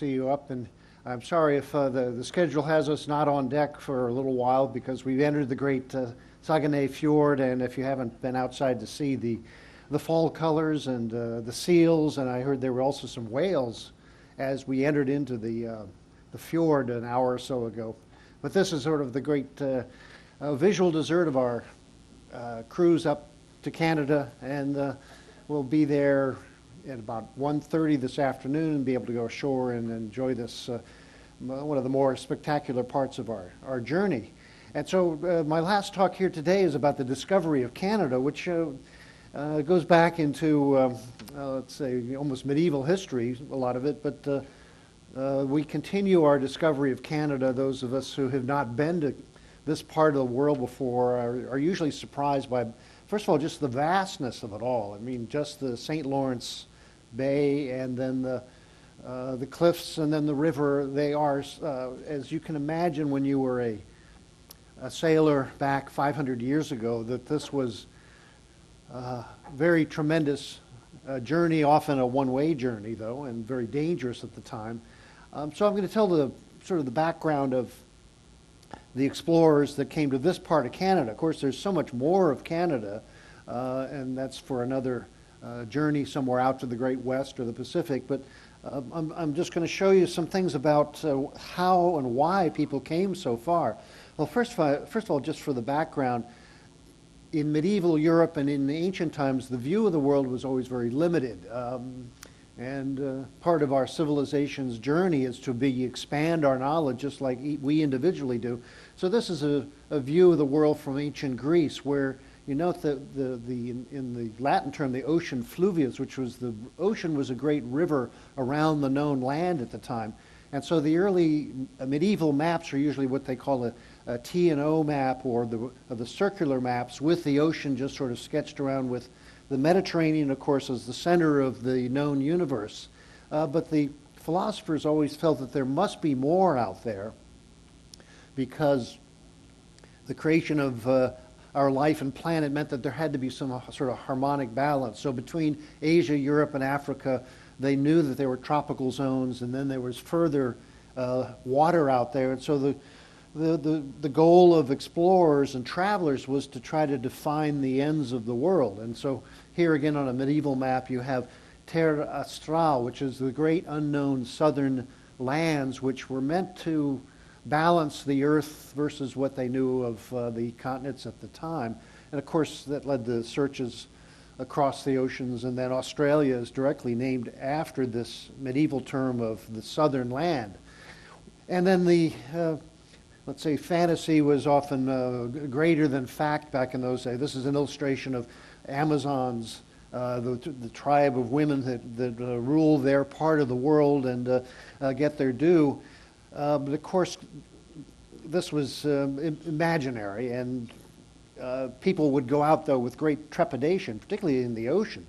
see you up, and I'm sorry if the schedule has us not on deck for a little while because we've entered the great Saguenay Fjord, and if you haven't been outside to see the fall colors and the seals, and I heard there were also some whales as we entered into the fjord an hour or so ago. But this is sort of the great visual dessert of our cruise up to Canada, and we'll be there at about 1:30 this afternoon and be able to go ashore and enjoy this, one of the more spectacular parts of our journey. And so my last talk here today is about the discovery of Canada, which goes back into, let's say, almost medieval history, a lot of it, but we continue our discovery of Canada. Those of us who have not been to this part of the world before are usually surprised by, first of all, just the vastness of it all. I mean, just the St. Lawrence Bay and then the cliffs and then the river. They are, as you can imagine when you were a sailor back 500 years ago, that this was a very tremendous journey, often a one-way journey though, and very dangerous at the time. So I'm going to tell the sort of the background of the explorers that came to this part of Canada. Of course, there's so much more of Canada, and that's for another journey somewhere out to the Great West or the Pacific. But I'm just going to show you some things about how and why people came so far. Well, first of all, just for the background, in medieval Europe and in the ancient times, the view of the world was always very limited. And part of our civilization's journey is to expand our knowledge just like we individually do. So this is a view of the world from ancient Greece, where you note that in the Latin term, the ocean fluvius, which was the ocean, was a great river around the known land at the time. And so the early medieval maps are usually what they call a T and O map, or the circular maps, with the ocean just sort of sketched around, with the Mediterranean, of course, as the center of the known universe. But the philosophers always felt that there must be more out there, because the creation of our life and planet meant that there had to be some sort of harmonic balance. So between Asia, Europe, and Africa, they knew that there were tropical zones, and then there was further water out there. And so the goal of explorers and travelers was to try to define the ends of the world. And so here again on a medieval map you have Terra Austral, which is the great unknown southern lands, which were meant to balance the earth versus what they knew of the continents at the time. And of course that led to searches across the oceans, and then Australia is directly named after this medieval term of the southern land. And then the let's say fantasy was often greater than fact back in those days. This is an illustration of Amazons, the tribe of women that rule their part of the world and get their due. But of course, this was imaginary, and people would go out, though, with great trepidation, particularly in the ocean.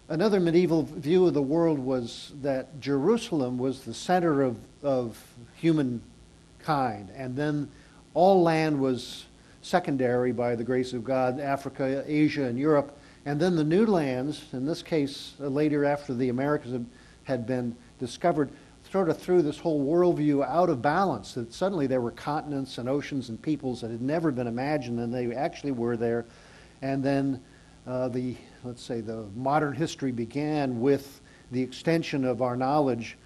Another medieval view of the world was that Jerusalem was the center of humankind, and then all land was secondary by the grace of God, Africa, Asia, and Europe. And then the new lands, in this case later after the Americas had been discovered, sort of threw this whole worldview out of balance, that suddenly there were continents and oceans and peoples that had never been imagined, and they actually were there. And then let's say the modern history began with the extension of our knowledge.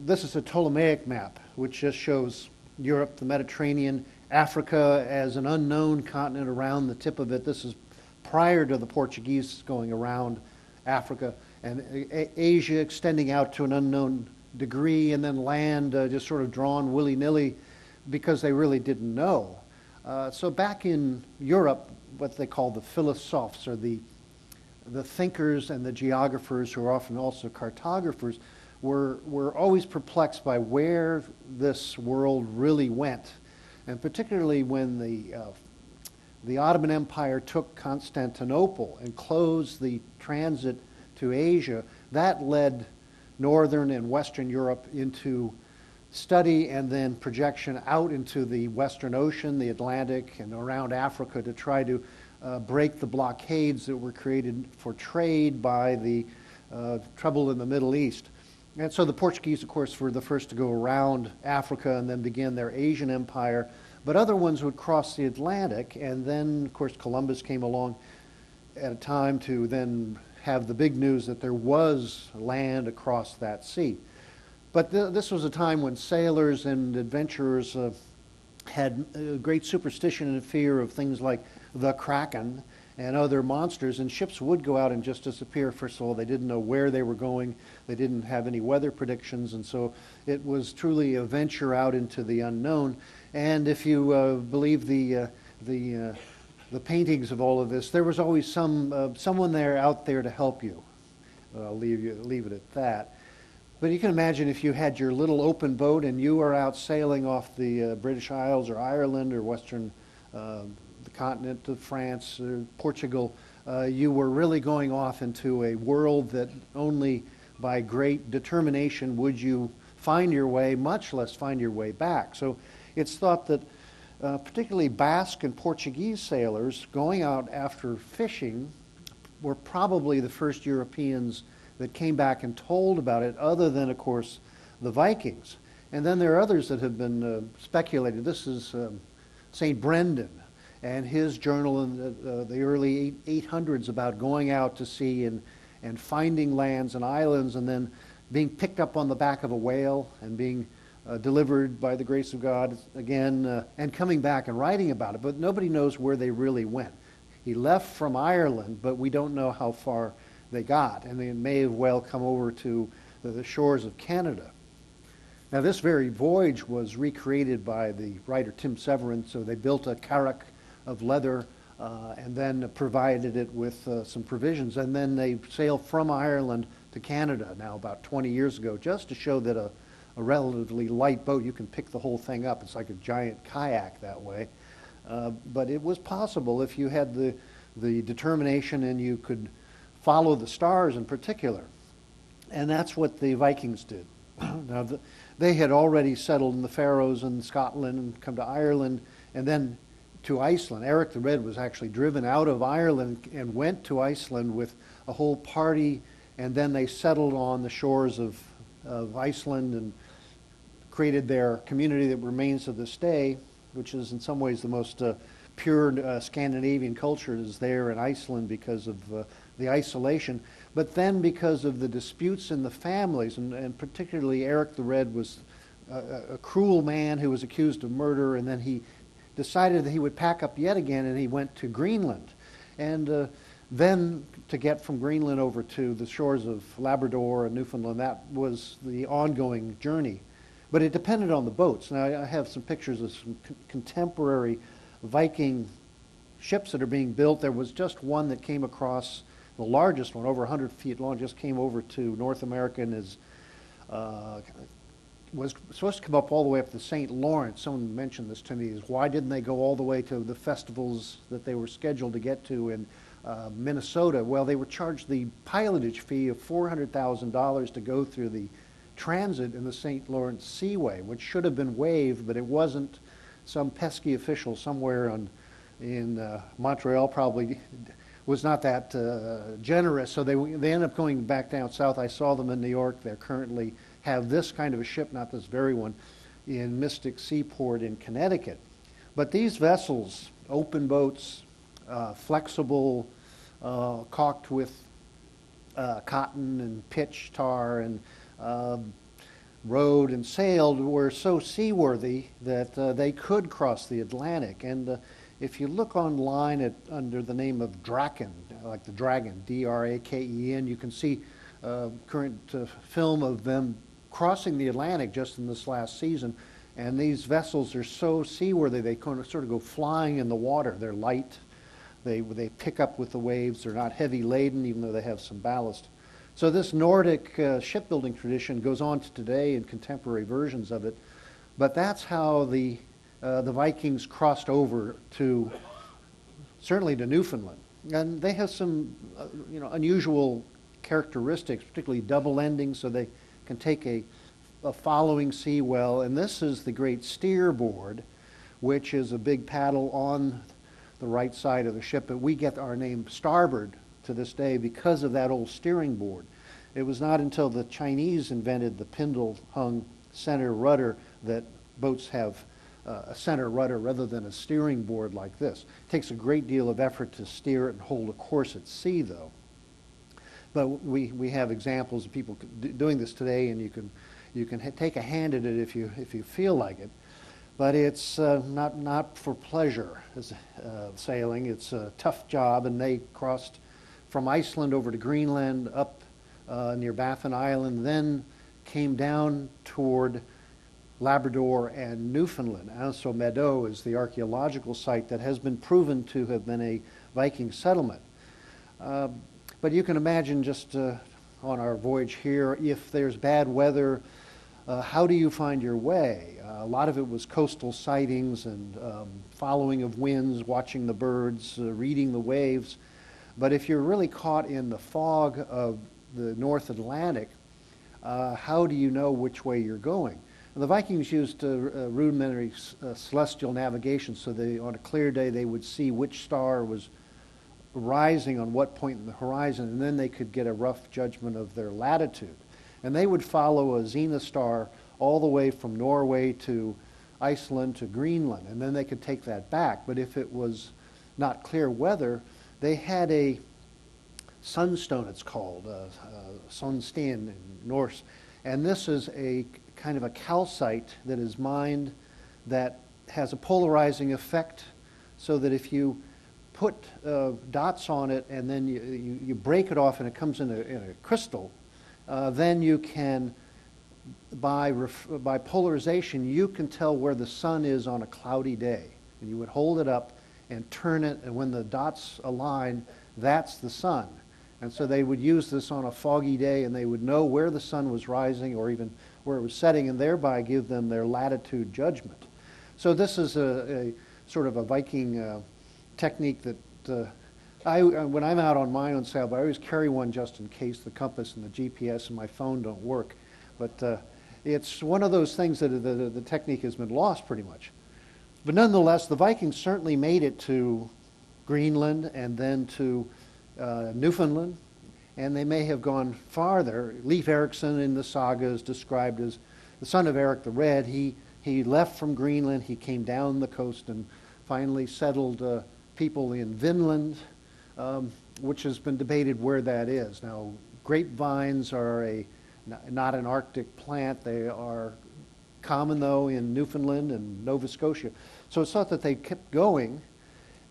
This is a Ptolemaic map, which just shows Europe, the Mediterranean, Africa as an unknown continent around the tip of it. This is prior to the Portuguese going around Africa, and Asia extending out to an unknown degree, and then land just sort of drawn willy-nilly because they really didn't know. So back in Europe, what they call the philosophes, or the thinkers and the geographers, who are often also cartographers, were always perplexed by where this world really went. And particularly when the Ottoman Empire took Constantinople and closed the transit to Asia, that led Northern and Western Europe into study and then projection out into the Western Ocean, the Atlantic, and around Africa to try to break the blockades that were created for trade by the trouble in the Middle East. And so the Portuguese, of course, were the first to go around Africa and then begin their Asian empire. But other ones would cross the Atlantic, and then, of course, Columbus came along at a time to then have the big news that there was land across that sea. But this was a time when sailors and adventurers had great superstition and fear of things like the Kraken and other monsters, and ships would go out and just disappear. First of all, they didn't know where they were going. They didn't have any weather predictions, and so it was truly a venture out into the unknown. And if you believe the paintings of all of this, there was always someone there out there to help you. I'll leave it at that. But you can imagine if you had your little open boat and you are out sailing off the British Isles or Ireland or western the continent of France or Portugal, you were really going off into a world that only by great determination would you find your way, much less find your way back. So it's thought that particularly Basque and Portuguese sailors going out after fishing were probably the first Europeans that came back and told about it, other than, of course, the Vikings. And then there are others that have been speculated. This is St. Brendan and his journal in the early 800s about going out to sea and finding lands and islands and then being picked up on the back of a whale and being delivered by the grace of God again and coming back and writing about it. But nobody knows where they really went. He left from Ireland, but we don't know how far they got, and they may have well come over to the shores of Canada. Now, this very voyage was recreated by the writer Tim Severin, so they built a carrack of leather and then provided it with some provisions, and then they sailed from Ireland to Canada now about 20 years ago, just to show that a relatively light boat, you can pick the whole thing up. It's like a giant kayak that way. But it was possible if you had the determination and you could follow the stars in particular. And that's what the Vikings did. Now, they had already settled in the Faroes and Scotland and come to Ireland and then to Iceland. Eric the Red was actually driven out of Ireland and went to Iceland with a whole party, and then they settled on the shores of Iceland and created their community that remains to this day, which is in some ways the most pure Scandinavian culture is there in Iceland because of the isolation. But then because of the disputes in the families, and particularly Eric the Red was a cruel man who was accused of murder, and then he decided that he would pack up yet again, and he went to Greenland. And then to get from Greenland over to the shores of Labrador and Newfoundland, that was the ongoing journey. But it depended on the boats. Now, I have some pictures of some contemporary Viking ships that are being built. There was just one that came across, the largest one, over 100 feet long, just came over to North America and was supposed to come up all the way up to St. Lawrence. Someone mentioned this to me, is why didn't they go all the way to the festivals that they were scheduled to get to in Minnesota? Well, they were charged the pilotage fee of $400,000 to go through the transit in the St. Lawrence Seaway, which should have been waived, but it wasn't. Some pesky official somewhere in Montreal probably was not that generous, so they ended up going back down south. I saw them in New York. They currently have this kind of a ship, not this very one, in Mystic Seaport in Connecticut. But these vessels, open boats, flexible, caulked with cotton and pitch tar and rowed and sailed, were so seaworthy that they could cross the Atlantic. And if you look online under the name of Draken, like the dragon, D-R-A-K-E-N, you can see current film of them crossing the Atlantic just in this last season. And these vessels are so seaworthy, they kind of sort of go flying in the water. They're light. They pick up with the waves. They're not heavy laden, even though they have some ballast. So this Nordic shipbuilding tradition goes on to today in contemporary versions of it, but that's how the Vikings crossed over to, certainly to Newfoundland. And they have some unusual characteristics, particularly double endings, so they can take a following sea well. And this is the great steerboard, which is a big paddle on the right side of the ship, but we get our name starboard to this day because of that old steering board. It was not until the Chinese invented the spindle-hung center rudder that boats have a center rudder rather than a steering board like this. It takes a great deal of effort to steer it and hold a course at sea, though. But we have examples of people doing this today, and you can take a hand at it if you feel like it. But it's not for pleasure as sailing. It's a tough job, and they crossed from Iceland over to Greenland, up near Baffin Island, then came down toward Labrador and Newfoundland. Anse Meadow is the archaeological site that has been proven to have been a Viking settlement. But you can imagine just on our voyage here, if there's bad weather, how do you find your way? A lot of it was coastal sightings and following of winds, watching the birds, reading the waves. But if you're really caught in the fog of the North Atlantic, how do you know which way you're going? And the Vikings used rudimentary celestial navigation, so on a clear day they would see which star was rising on what point in the horizon, and then they could get a rough judgment of their latitude. And they would follow a zenith star all the way from Norway to Iceland to Greenland, and then they could take that back. But if it was not clear weather, they had a sunstone, it's called, Sonstein in Norse. And this is a kind of a calcite that is mined that has a polarizing effect, so that if you put dots on it and then you break it off and it comes in a crystal, then you can, by polarization, you can tell where the sun is on a cloudy day. And you would hold it up and turn it, and when the dots align, that's the sun. And so they would use this on a foggy day, and they would know where the sun was rising or even where it was setting, and thereby give them their latitude judgment. So this is a sort of a Viking technique that when I'm out on my own sailboat, I always carry one just in case the compass and the GPS and my phone don't work. But it's one of those things that the technique has been lost pretty much. But nonetheless, the Vikings certainly made it to Greenland and then to Newfoundland, and they may have gone farther. Leif Erikson in the saga is described as the son of Eric the Red. He left from Greenland, he came down the coast and finally settled people in Vinland, which has been debated where that is. Now, grapevines are not an Arctic plant. They are common, though, in Newfoundland and Nova Scotia. So it's thought that they kept going.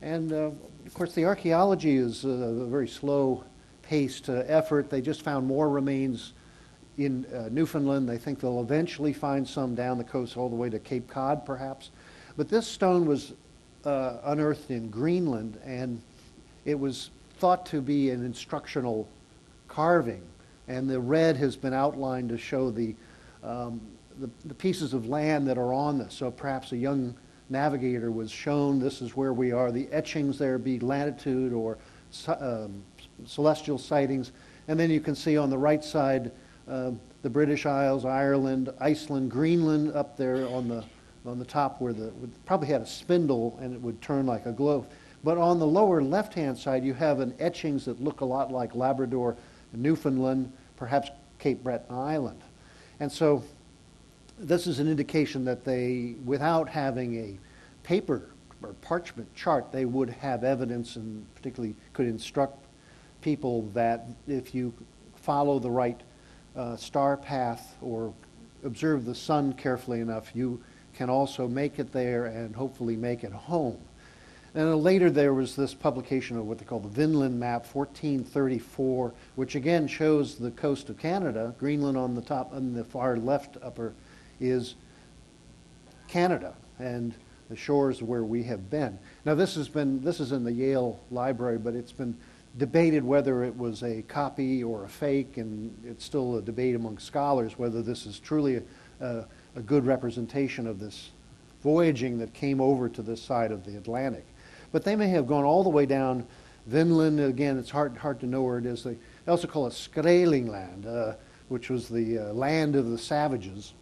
And, of course, the archaeology is a very slow-paced effort. They just found more remains in Newfoundland. They think they'll eventually find some down the coast all the way to Cape Cod, perhaps. But this stone was unearthed in Greenland, and it was thought to be an instructional carving. And the red has been outlined to show the pieces of land that are on this. So perhaps a young navigator was shown this is where we are. The etchings there be latitude or celestial sightings. And then you can see on the right side the British Isles, Ireland, Iceland, Greenland up there on the top where probably had a spindle and it would turn like a globe. But on the lower left-hand side, you have an etchings that look a lot like Labrador, Newfoundland, perhaps Cape Breton Island. And so this is an indication that they, without having a paper or parchment chart, they would have evidence and particularly could instruct people that if you follow the right star path or observe the sun carefully enough, you can also make it there and hopefully make it home. And later there was this publication of what they call the Vinland map, 1434, which again shows the coast of Canada. Greenland on the top, on the far left upper is Canada, and the shores where we have been. Now this is in the Yale Library, but it's been debated whether it was a copy or a fake, and it's still a debate among scholars whether this is truly a good representation of this voyaging that came over to this side of the Atlantic. But they may have gone all the way down Vinland. Again, it's hard to know where it is. They also call it Skrælingland, which was the land of the savages,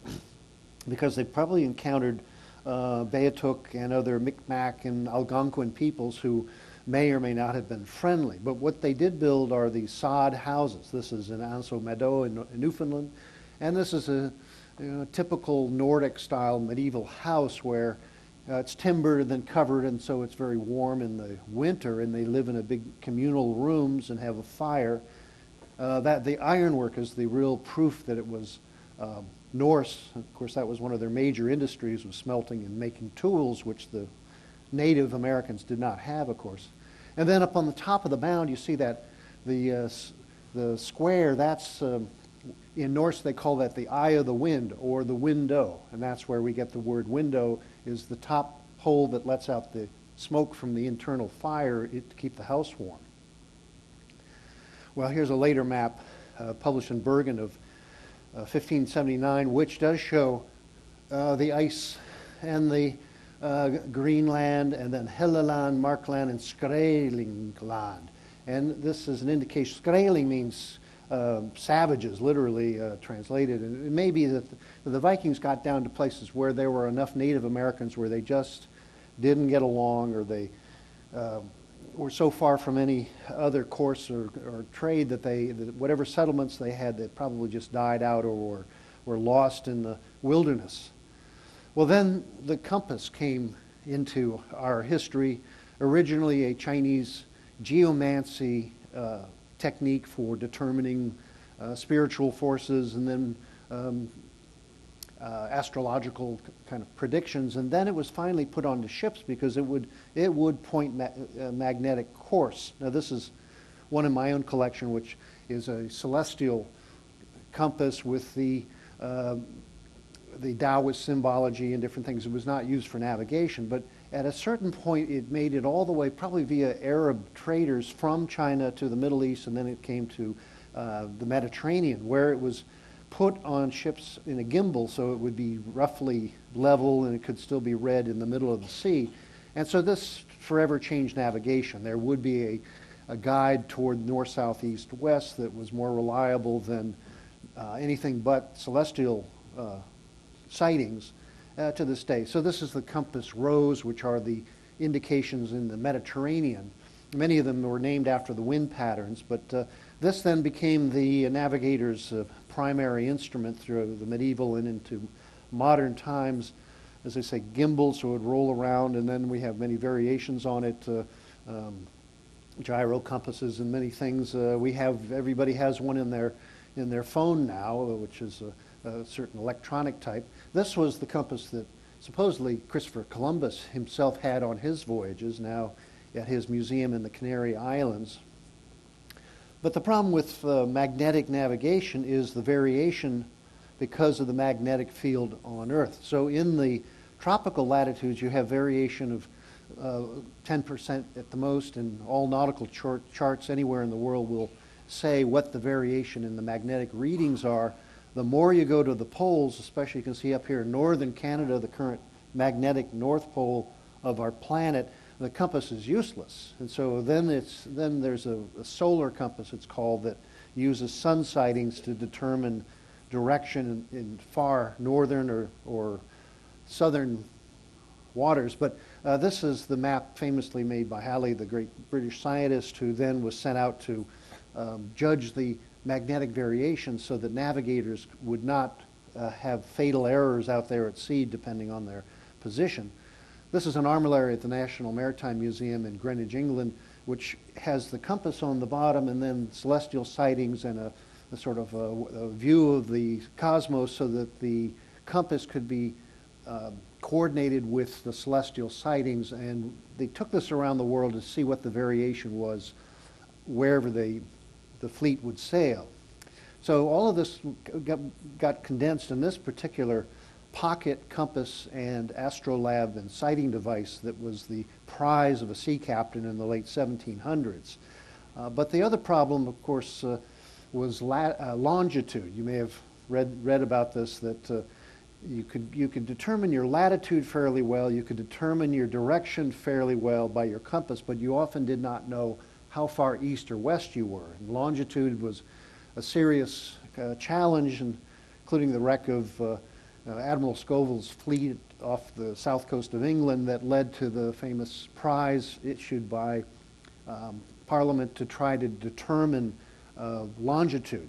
because they probably encountered Beothuk and other Micmac and Algonquin peoples who may or may not have been friendly. But what they did build are these sod houses. This is in Anse Meadow in Newfoundland, and this is a typical Nordic-style medieval house where it's timbered and then covered, and so it's very warm in the winter, and they live in a big communal rooms and have a fire. That the ironwork is the real proof that it was Norse. Of course, that was one of their major industries, was smelting and making tools, which the Native Americans did not have, of course. And then up on the top of the mound, you see that the square, that's, in Norse they call that the eye of the wind, or the window, and that's where we get the word window, is the top hole that lets out the smoke from the internal fire to keep the house warm. Well, here's a later map published in Bergen of 1579, which does show the ice and the Greenland, and then Helleland, Markland, and Skrælingland. And this is an indication. Skræling means savages, literally translated. And it may be that the Vikings got down to places where there were enough Native Americans where they just didn't get along, or they were so far from any other course or trade that whatever settlements they had, they probably just died out or were lost in the wilderness. Well, then the compass came into our history, originally a Chinese geomancy technique for determining spiritual forces, and then astrological kind of predictions, and then it was finally put onto ships because it would point magnetic course. Now, this is one in my own collection, which is a celestial compass with the Taoist symbology and different things. It was not used for navigation, but at a certain point it made it all the way, probably via Arab traders from China to the Middle East, and then it came to the Mediterranean, where it was put on ships in a gimbal so it would be roughly level and it could still be read in the middle of the sea. And so this forever changed navigation. There would be a guide toward north, south, east, west that was more reliable than anything but celestial sightings to this day. So this is the compass rose, which are the indications in the Mediterranean. Many of them were named after the wind patterns, but this then became the navigator's primary instrument through the medieval and into modern times. As I say, gimbal, so it would roll around, and then we have many variations on it, gyro compasses and many things. Everybody has one in their phone now, which is a certain electronic type. This was the compass that supposedly Christopher Columbus himself had on his voyages, now at his museum in the Canary Islands. But the problem with magnetic navigation is the variation because of the magnetic field on Earth. So in the tropical latitudes, you have variation of 10% at the most, and all nautical charts anywhere in the world will say what the variation in the magnetic readings are. The more you go to the poles, especially you can see up here in northern Canada, the current magnetic north pole of our planet, the compass is useless. And so then there's a solar compass, it's called, that uses sun sightings to determine direction in far northern or southern waters. But this is the map famously made by Halley, the great British scientist, who then was sent out to judge the magnetic variations so that navigators would not have fatal errors out there at sea depending on their position. This is an armillary at the National Maritime Museum in Greenwich, England, which has the compass on the bottom and then celestial sightings and a sort of a view of the cosmos so that the compass could be coordinated with the celestial sightings. And they took this around the world to see what the variation was wherever the fleet would sail. So all of this got condensed in this particular pocket compass and astrolabe and sighting device that was the prize of a sea captain in the late 1700s. But the other problem, of course, was longitude. You may have read about this, that you could determine your latitude fairly well, you could determine your direction fairly well by your compass, but you often did not know how far east or west you were. And longitude was a serious challenge, including the wreck of Admiral Scoville's fleet off the south coast of England that led to the famous prize issued by Parliament to try to determine longitude.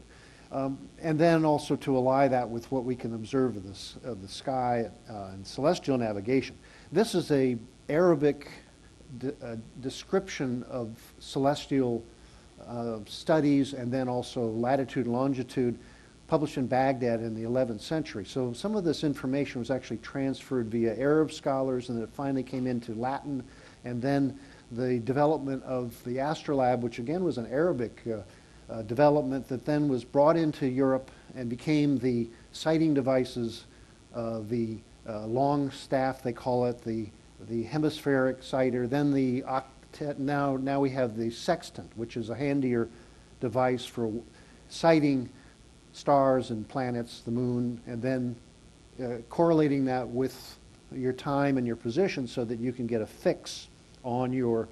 And then also to ally that with what we can observe of the sky and celestial navigation. This is a Arabic description of celestial studies and then also latitude and longitude, published in Baghdad in the 11th century. So some of this information was actually transferred via Arab scholars, and then it finally came into Latin, and then the development of the astrolabe, which again was an Arabic development that then was brought into Europe and became the sighting devices, the long staff, they call it, the hemispheric sighter, then the octet. Now we have the sextant, which is a handier device for sighting stars and planets, the moon, and then correlating that with your time and your position so that you can get a fix on your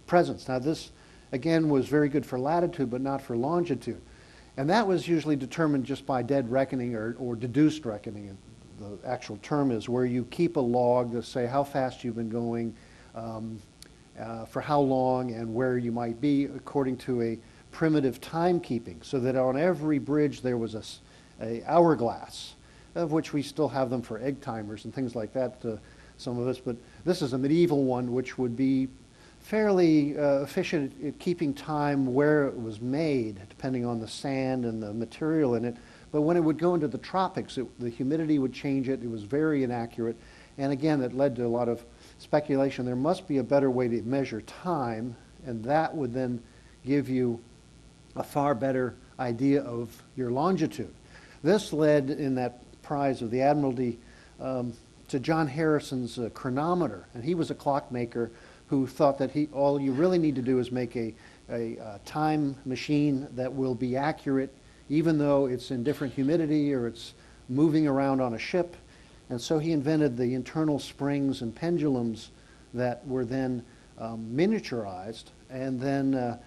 presence. Now this, again, was very good for latitude, but not for longitude. And that was usually determined just by dead reckoning or deduced reckoning. The actual term is where you keep a log to say how fast you've been going, for how long, and where you might be according to a primitive timekeeping, so that on every bridge there was a hourglass, of which we still have them for egg timers and things like that, some of us. But this is a medieval one, which would be fairly efficient at keeping time where it was made, depending on the sand and the material in it. But when it would go into the tropics, the humidity would change it. It was very inaccurate. And again, it led to a lot of speculation. There must be a better way to measure time, and that would then give you a far better idea of your longitude. This led, in that prize of the Admiralty, to John Harrison's Chronometer. And he was a clockmaker who thought that all you really need to do is make a time machine that will be accurate even though it's in different humidity or it's moving around on a ship. And so he invented the internal springs and pendulums that were then miniaturized. And then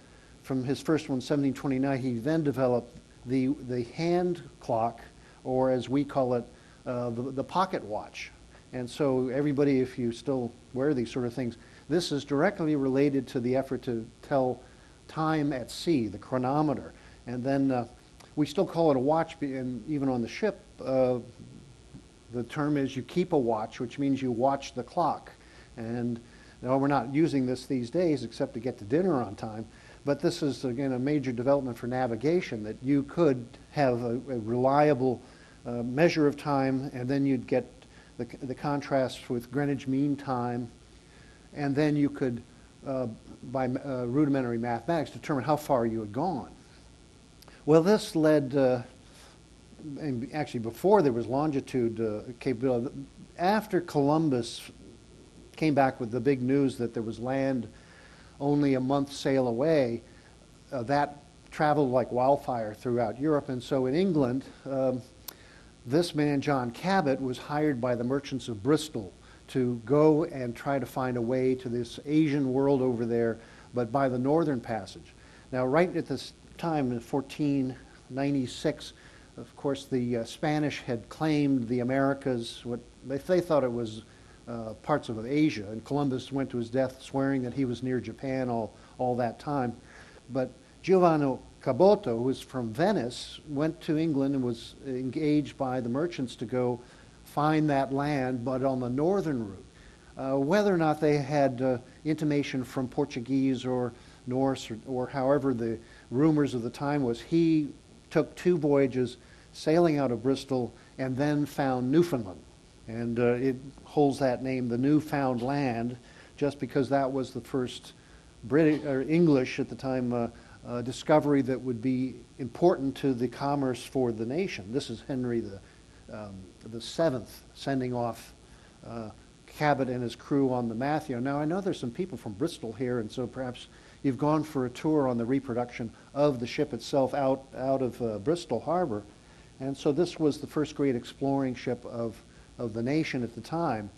from his first one, 1729, he then developed the hand clock, or as we call it, the pocket watch. And so everybody, if you still wear these sort of things, this is directly related to the effort to tell time at sea, the chronometer. And then we still call it a watch, and even on the ship, the term is you keep a watch, which means you watch the clock. And now we're not using this these days except to get to dinner on time, but this is, again, a major development for navigation, that you could have a reliable measure of time, and then you'd get the contrast with Greenwich Mean Time, and then you could, by rudimentary mathematics, determine how far you had gone. Well, this led, and actually before there was longitude capability, after Columbus came back with the big news that there was land only a month's sail away, that traveled like wildfire throughout Europe. And so in England, this man, John Cabot, was hired by the merchants of Bristol to go and try to find a way to this Asian world over there, but by the northern passage. Now, right at this time in 1496, of course, the Spanish had claimed the Americas. What they thought it was parts of Asia, and Columbus went to his death swearing that he was near Japan all that time. But Giovanni Caboto, who was from Venice, went to England and was engaged by the merchants to go find that land, but on the northern route. Whether or not they had intimation from Portuguese or Norse or however the rumors of the time was, he took 2 voyages sailing out of Bristol and then found Newfoundland. And it holds that name, the Newfound Land, just because that was the first British or English at the time discovery that would be important to the commerce for the nation. This is Henry the Seventh sending off Cabot and his crew on the Matthew. Now I know there's some people from Bristol here, and so perhaps you've gone for a tour on the reproduction of the ship itself out of Bristol Harbor. And so this was the first great exploring ship of the nation at the time.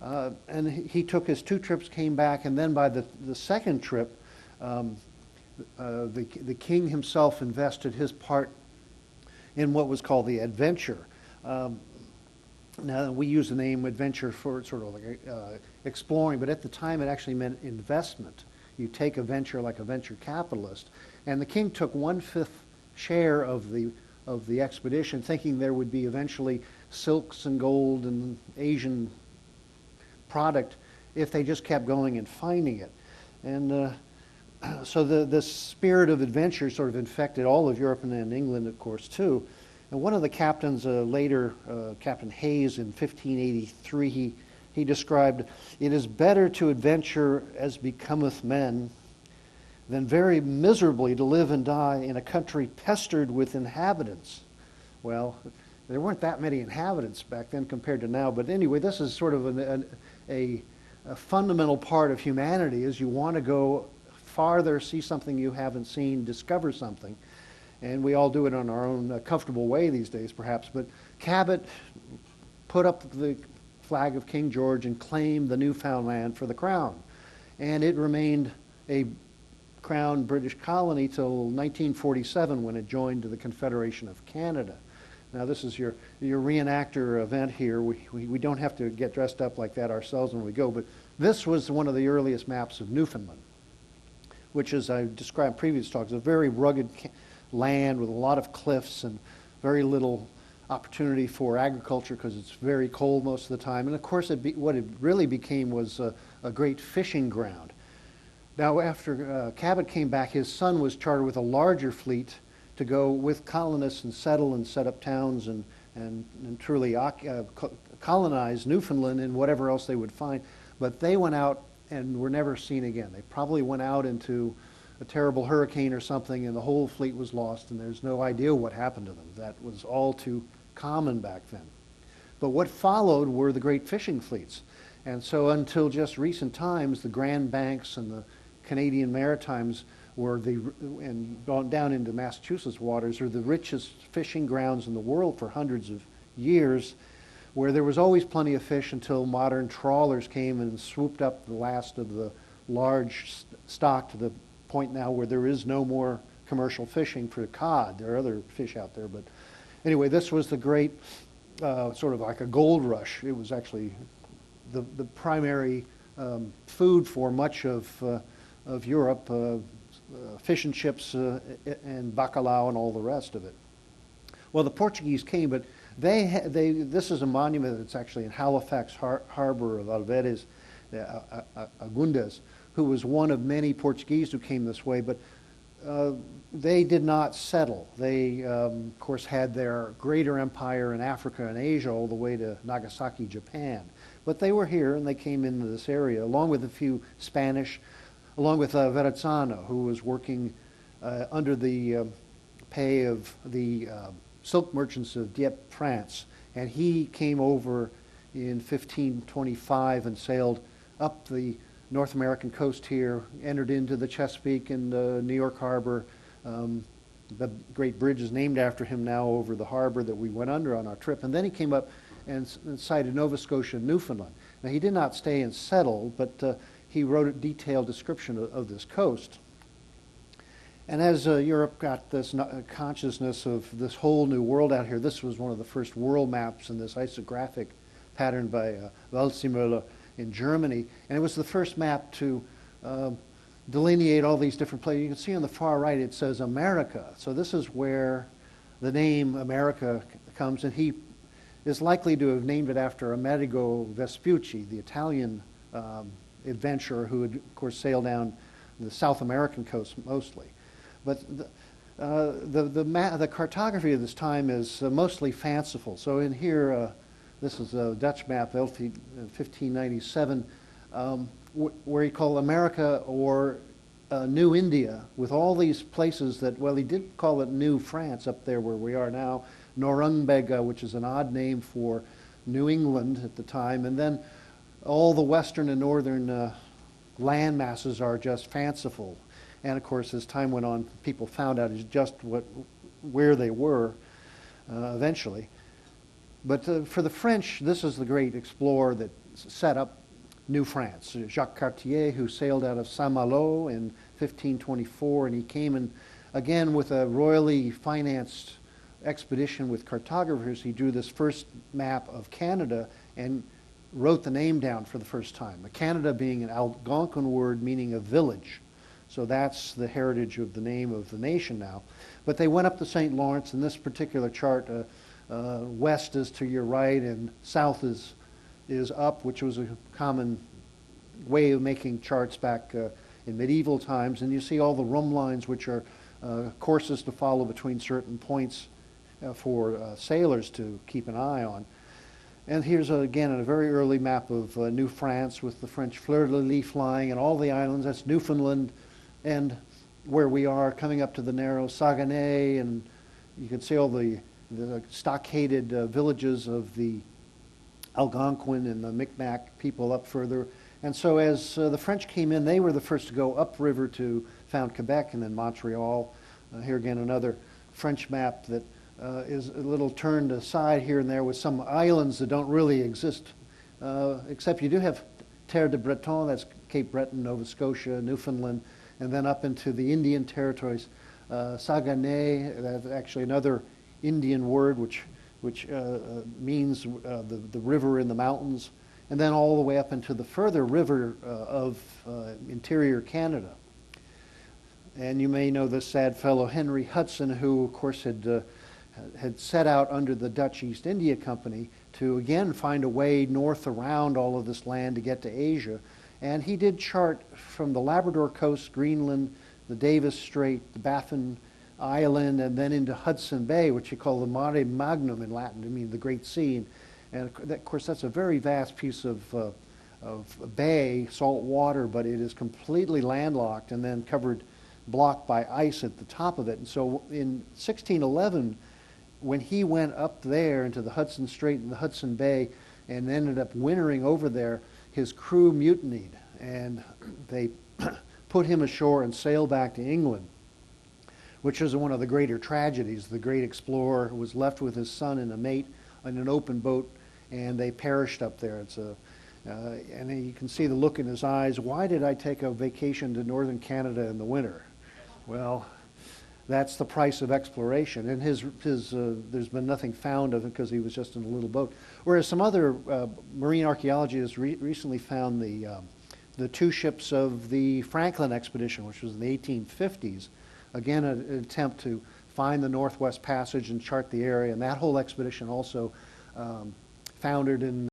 And he took his 2 trips, came back, and then by the second trip, the king himself invested his part in what was called the adventure. Now, we use the name adventure for sort of like exploring, but at the time it actually meant investment you take a venture like a venture capitalist. And the king took 1/5 share of the expedition, thinking there would be eventually silks and gold and Asian product if they just kept going and finding it. And so the spirit of adventure sort of infected all of Europe and then England, of course, too. And one of the captains later, Captain Hayes in 1583, he described, "It is better to adventure as becometh men than very miserably to live and die in a country pestered with inhabitants." Well, there weren't that many inhabitants back then compared to now. But anyway, this is sort of a fundamental part of humanity, is you want to go farther, see something you haven't seen, discover something. And we all do it on our own comfortable way these days, perhaps. But Cabot put up the flag of King George and claimed the Newfoundland for the crown. And it remained a crown British colony till 1947, when it joined the Confederation of Canada. Now, this is your reenactor event here. We don't have to get dressed up like that ourselves when we go, but this was one of the earliest maps of Newfoundland, which, as I described in previous talks, is a very rugged land with a lot of cliffs and very little opportunity for agriculture because it's very cold most of the time. And of course, what it really became was a great fishing ground. Now, after Cabot came back, his son was chartered with a larger fleet to go with colonists and settle and set up towns and truly colonize Newfoundland and whatever else they would find. But they went out and were never seen again. They probably went out into a terrible hurricane or something, and the whole fleet was lost, and there's no idea what happened to them. That was all too common back then. But what followed were the great fishing fleets. And so until just recent times, the Grand Banks and the Canadian Maritimes were and gone down into Massachusetts waters, are the richest fishing grounds in the world for hundreds of years, where there was always plenty of fish until modern trawlers came and swooped up the last of the large stock to the point now where there is no more commercial fishing for cod. There are other fish out there, but anyway, this was the great sort of like a gold rush. It was actually the primary food for much of Europe, fish and chips and bacalhau and all the rest of it. Well, the Portuguese came, but this is a monument that's actually in Halifax Harbor of Alveres Agundes, who was one of many Portuguese who came this way, but they did not settle. They, of course, had their greater empire in Africa and Asia all the way to Nagasaki, Japan. But they were here, and they came into this area, along with a few Spanish, along with Verrazzano, who was working under the pay of the silk merchants of Dieppe, France. And he came over in 1525 and sailed up the North American coast here, entered into the Chesapeake and New York Harbor. The great bridge is named after him now over the harbor that we went under on our trip. And then he came up and sighted Nova Scotia and Newfoundland. Now, he did not stay and settle, but he wrote a detailed description of this coast. And as Europe got this consciousness of this whole new world out here, this was one of the first world maps in this isographic pattern by Waldseemüller in Germany. And it was the first map to delineate all these different places. You can see on the far right it says America. So this is where the name America comes, and he is likely to have named it after Amerigo Vespucci, the Italian adventurer who had, of course, sailed down the South American coast mostly. But the cartography of this time is mostly fanciful. So in here, this is a Dutch map, 1597, where he called America or New India, with all these places that, well, he did call it New France up there where we are now, Norumbega, which is an odd name for New England at the time, and then all the western and northern land masses are just fanciful. And of course, as time went on, people found out just where they were eventually. But for the French, this is the great explorer that set up New France. Jacques Cartier, who sailed out of Saint-Malo in 1524, and he came in again with a royally financed expedition with cartographers. He drew this first map of Canada and wrote the name down for the first time. Canada being an Algonquin word meaning a village. So that's the heritage of the name of the nation now. But they went up the St. Lawrence. In this particular chart, west is to your right and south is up, which was a common way of making charts back in medieval times. And you see all the rhumb lines, which are courses to follow between certain points for sailors to keep an eye on. And here's, again, a very early map of New France with the French fleur-de-lis flying and all the islands. That's Newfoundland and where we are coming up to the narrow Saguenay, and you can see all the stockaded villages of the Algonquin and the Micmac people up further. And so as the French came in, they were the first to go upriver to found Quebec and then Montreal. Here again, another French map that is a little turned aside here and there with some islands that don't really exist, except you do have Terre de Breton, that's Cape Breton, Nova Scotia, Newfoundland, and then up into the Indian territories. Saguenay, that's actually another Indian word which means the river in the mountains, and then all the way up into the further river of interior Canada. And you may know this sad fellow Henry Hudson, who of course had set out under the Dutch East India Company to again find a way north around all of this land to get to Asia. And he did chart from the Labrador coast, Greenland, the Davis Strait, the Baffin Island, and then into Hudson Bay, which he called the Mare Magnum in Latin, to mean the Great Sea. And of course, that's a very vast piece of bay, salt water, but it is completely landlocked and then blocked by ice at the top of it. And so in 1611, when he went up there into the Hudson Strait and the Hudson Bay and ended up wintering over there, his crew mutinied, and they put him ashore and sailed back to England, which is one of the greater tragedies. The great explorer was left with his son and a mate in an open boat, and they perished up there. And you can see the look in his eyes. Why did I take a vacation to northern Canada in the winter? Well, that's the price of exploration. And there's been nothing found of him because he was just in a little boat. Whereas some other marine archaeology has recently found the two ships of the Franklin expedition, which was in the 1850s. Again, an attempt to find the Northwest Passage and chart the area. And that whole expedition also foundered in